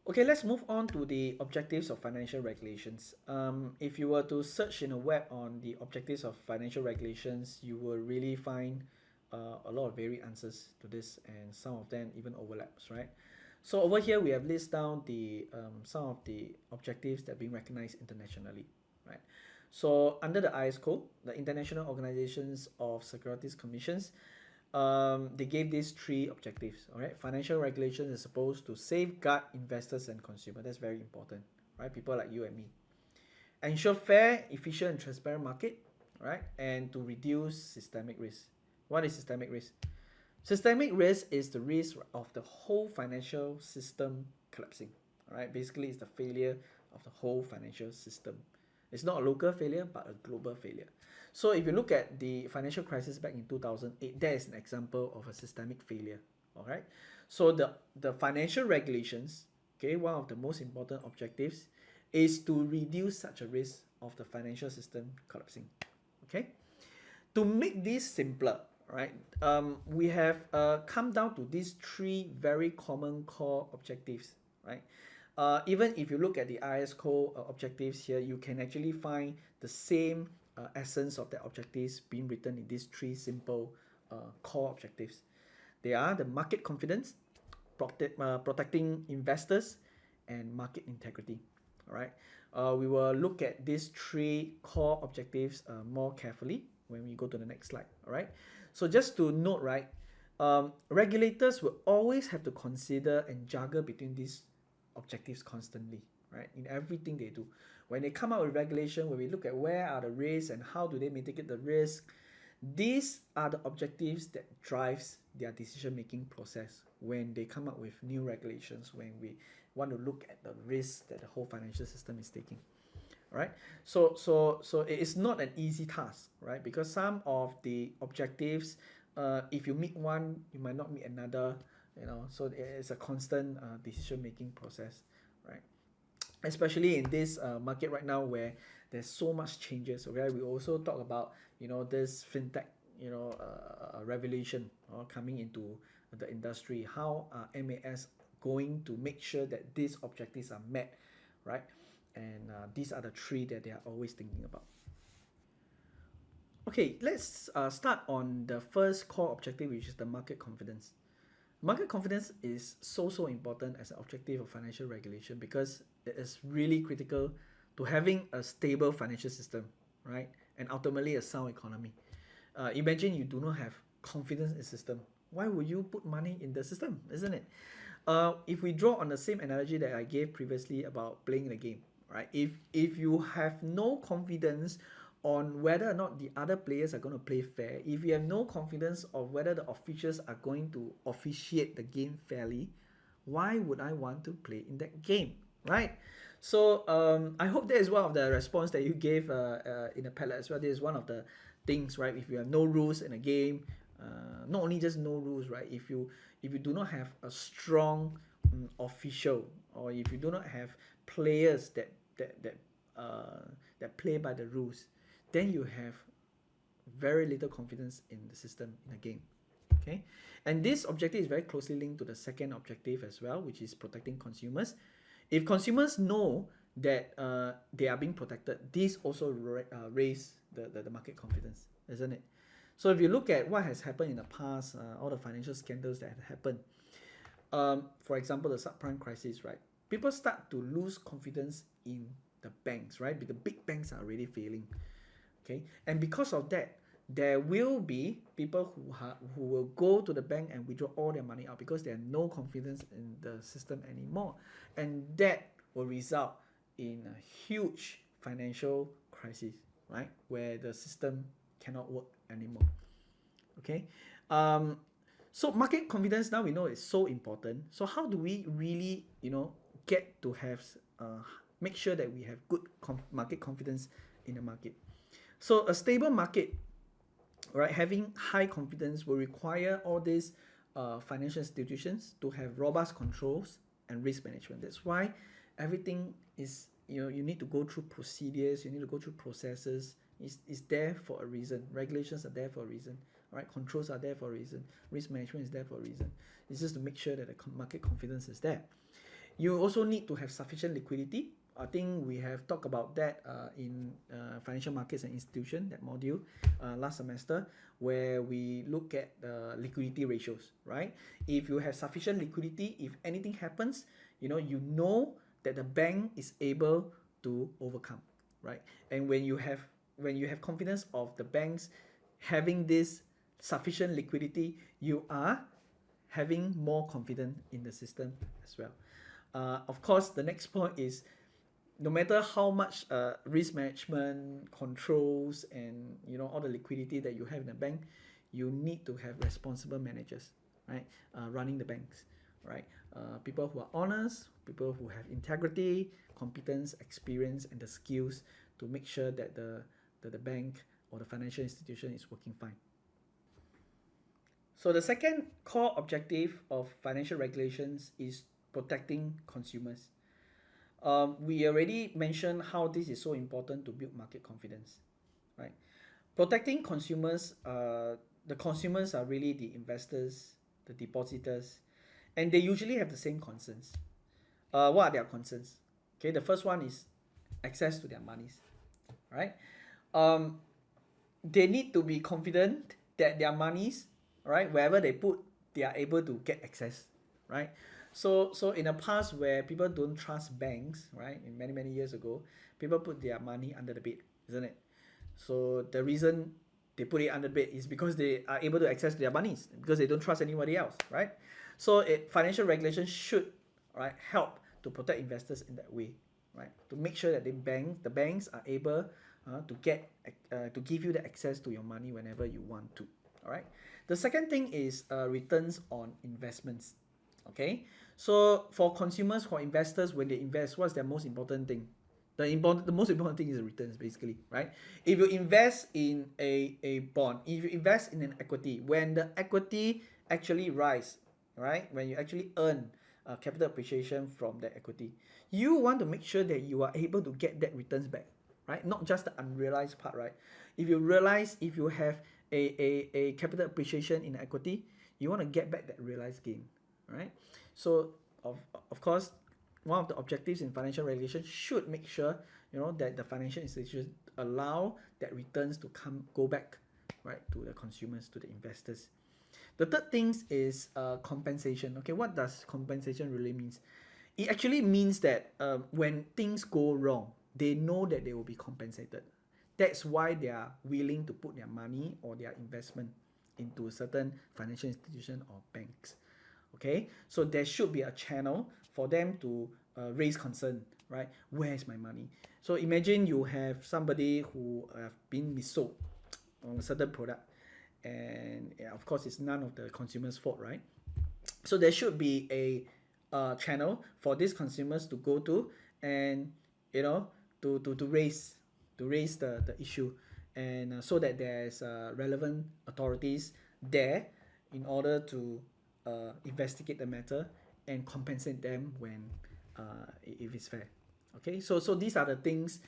Okay, let's move on to the objectives of financial regulations. If you were to search in the web on the objectives of financial regulations, you will really find a lot of varied answers to this, and some of them even overlaps, right? So over here, we have listed down the some of the objectives that are being recognized internationally, right? So under the ISCO, the International Organizations of Securities Commissions, they gave these three objectives. All right, financial regulation is supposed to safeguard investors and consumers. That's very important, right? People like you and me. Ensure fair, efficient, and transparent market, right? And to reduce systemic risk. What is systemic risk? Systemic risk is the risk of the whole financial system collapsing. All right, basically, it's the failure of the whole financial system. It's not a local failure, but a global failure. So if you look at the financial crisis back in 2008, that is an example of a systemic failure. All right. So the financial regulations, okay, one of the most important objectives is to reduce such a risk of the financial system collapsing. Okay. To make this simpler, right, we have come down to these three very common core objectives, right? Even if you look at the ISCO objectives here, you can actually find the same essence of the objectives being written in these three simple core objectives. They are the market confidence, protecting investors, and market integrity. All right. We will look at these three core objectives more carefully when we go to the next slide. All right. So just to note, right, regulators will always have to consider and juggle between these objectives constantly, right? In everything they do. When they come out with regulation, when we look at where are the risks and how do they mitigate the risk, these are the objectives that drives their decision-making process when they come up with new regulations, when we want to look at the risks that the whole financial system is taking. Right? So it is not an easy task, right? Because some of the objectives, if you meet one, you might not meet another, so it's a constant decision-making process, right? Especially in this market right now where there's so much changes. Okay, we also talk about this fintech revolution coming into the industry. How are MAS going to make sure that these objectives are met, right? And these are the three that they are always thinking about. Okay, let's start on the first core objective, which is the market confidence. Market confidence is so important as an objective of financial regulation because it is really critical to having a stable financial system, right? And ultimately a sound economy. Imagine you do not have confidence in the system. Why would you put money in the system, isn't it? If we draw on the same analogy that I gave previously about playing the game, right? If you have no confidence on whether or not the other players are going to play fair, if you have no confidence of whether the officials are going to officiate the game fairly, why would I want to play in that game, right? So I hope that is one of the response that you gave in the Padlet as well. This is one of the things, right? If you have no rules in a game, not only just no rules, right? If you do not have a strong official, or if you do not have players that play by the rules, then you have very little confidence in the system, in the game. Okay, and this objective is very closely linked to the second objective as well, which is protecting consumers. If consumers know that they are being protected, this also raise the market confidence, isn't it? So if you look at what has happened in the past, all the financial scandals that have happened, for example, the subprime crisis, right? People start to lose confidence in the banks, right? Because the big banks are already failing. Okay, and because of that, there will be people who will go to the bank and withdraw all their money out because they have no confidence in the system anymore, and that will result in a huge financial crisis, right, where the system cannot work anymore. Okay, so market confidence, now we know it's so important. So how do we really get to have make sure that we have good market confidence in the market? So a stable market, right, having high confidence will require all these financial institutions to have robust controls and risk management. That's why everything is, you need to go through procedures, you need to go through processes. It's there for a reason. Regulations are there for a reason. Right? Controls are there for a reason. Risk management is there for a reason. It's just to make sure that the market confidence is there. You also need to have sufficient liquidity. I think we have talked about that in financial markets and institution, that module last semester, where we look at the liquidity ratios, right? If you have sufficient liquidity, if anything happens, you know that the bank is able to overcome, right? And when you have confidence of the banks having this sufficient liquidity, you are having more confidence in the system as well. Of course, the next point is, no matter how much risk management controls and all the liquidity that you have in the bank, you need to have responsible managers, right? Running the banks, right? People who are honest, people who have integrity, competence, experience, and the skills to make sure that the bank or the financial institution is working fine. So the second core objective of financial regulations is protecting consumers. We already mentioned how this is so important to build market confidence, right? Protecting consumers, the consumers are really the investors, the depositors, and they usually have the same concerns. What are their concerns? Okay, the first one is access to their monies, right? They need to be confident that their monies, right, wherever they put, they are able to get access, right? So in the past, where people don't trust banks, right, in many years ago, people put their money under the bed, isn't it? So the reason they put it under the bed is because they are able to access their monies, because they don't trust anybody else, right? So financial regulation should, right, help to protect investors in that way, right? To make sure that the banks are able to give you the access to your money whenever you want to. All right. The second thing is returns on investments. Okay. So for consumers, for investors, when they invest, what's their most important thing? The most important thing is the returns, basically, right? If you invest in a bond, if you invest in an equity, when the equity actually rise, right? When you actually earn capital appreciation from that equity, you want to make sure that you are able to get that returns back, right? Not just the unrealized part, right? If you have a capital appreciation in equity, you want to get back that realized gain, right? So of course, one of the objectives in financial regulation should make sure that the financial institutions allow that returns to go back, right, to the consumers, to the investors. The third thing is compensation. Okay, what does compensation really means? It actually means that when things go wrong, they know that they will be compensated. That's why they are willing to put their money or their investment into a certain financial institution or banks. Okay, so there should be a channel for them to raise concern, right? Where is my money? So imagine you have somebody who have been missold on a certain product, and of course it's none of the consumer's fault, right? So there should be a channel for these consumers to go to, and to raise the issue, and so that there's relevant authorities there in order to investigate the matter and compensate them when if it's fair. Okay, so these are the things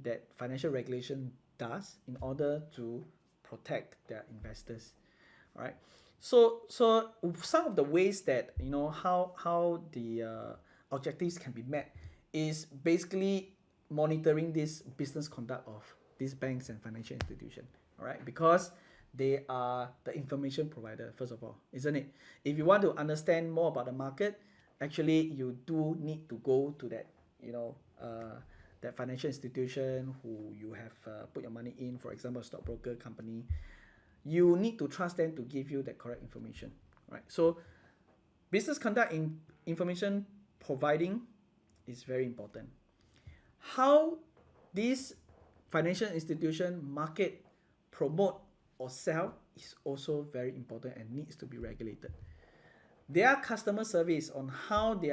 that financial regulation does in order to protect their investors. All right. So some of the ways that how the objectives can be met is basically monitoring this business conduct of these banks and financial institutions. All right, because they are the information provider, first of all, isn't it? If you want to understand more about the market, actually you do need to go to that that financial institution who you have put your money in, for example, a stockbroker company. You need to trust them to give you the correct information, right? So business conduct information providing is very important. How this financial institution market, promote, or sell is also very important and needs to be regulated. Their customer service on how they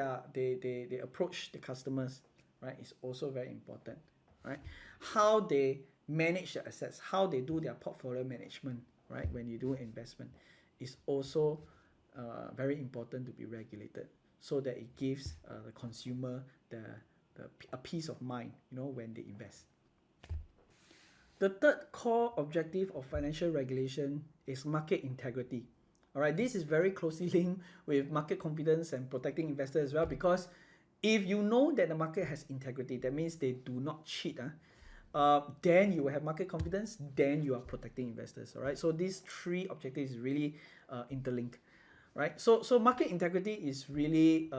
approach the customers, right, is also very important, right? How they manage their assets, how they do their portfolio management, right, when you do investment, is also very important to be regulated, so that it gives the consumer a peace of mind, when they invest. The third core objective of financial regulation is market integrity. All right, this is very closely linked with market confidence and protecting investors as well, because if you know that the market has integrity, that means they do not cheat. Then you will have market confidence, then you are protecting investors. All right, so these three objectives is really interlinked, right? So market integrity is really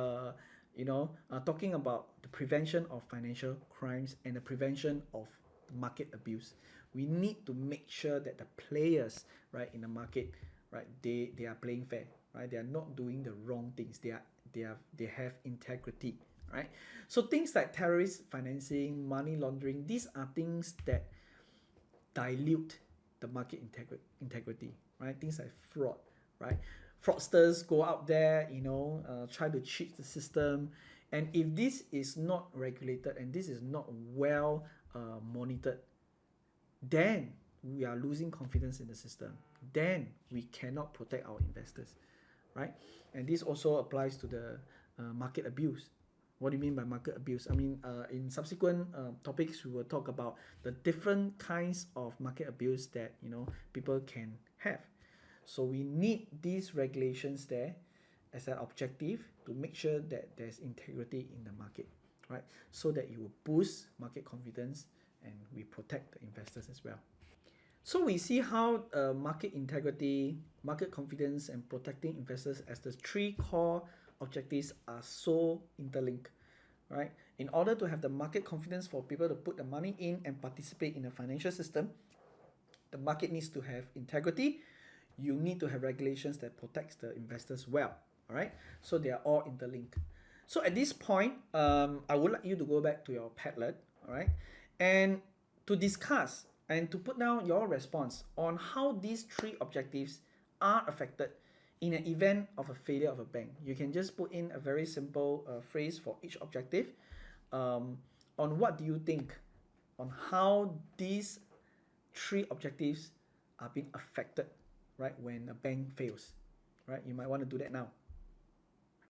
talking about the prevention of financial crimes and the prevention of market abuse. We need to make sure that the players, right, in the market, right, they are playing fair, right? They are not doing the wrong things. They have integrity, right? So things like terrorist financing, money laundering, these are things that dilute the market integrity, right? Things like fraud, right? Fraudsters go out there, try to cheat the system, and if this is not regulated and this is not well monitored, then we are losing confidence in the system. Then we cannot protect our investors, right? And this also applies to the market abuse. What do you mean by market abuse? I mean, in subsequent topics, we will talk about the different kinds of market abuse that people can have. So we need these regulations there as an objective to make sure that there's integrity in the market, right? So that it will boost market confidence and we protect the investors as well. So we see how market integrity, market confidence, and protecting investors as the three core objectives are so interlinked, right? In order to have the market confidence for people to put the money in and participate in the financial system, the market needs to have integrity. You need to have regulations that protects the investors well, all right? So they are all interlinked. So at this point, I would like you to go back to your Padlet, all right? And to discuss and to put down your response on how these three objectives are affected in an event of a failure of a bank. You can just put in a very simple phrase for each objective on what do you think on how these three objectives are being affected, right, when a bank fails, right? You might want to do that now.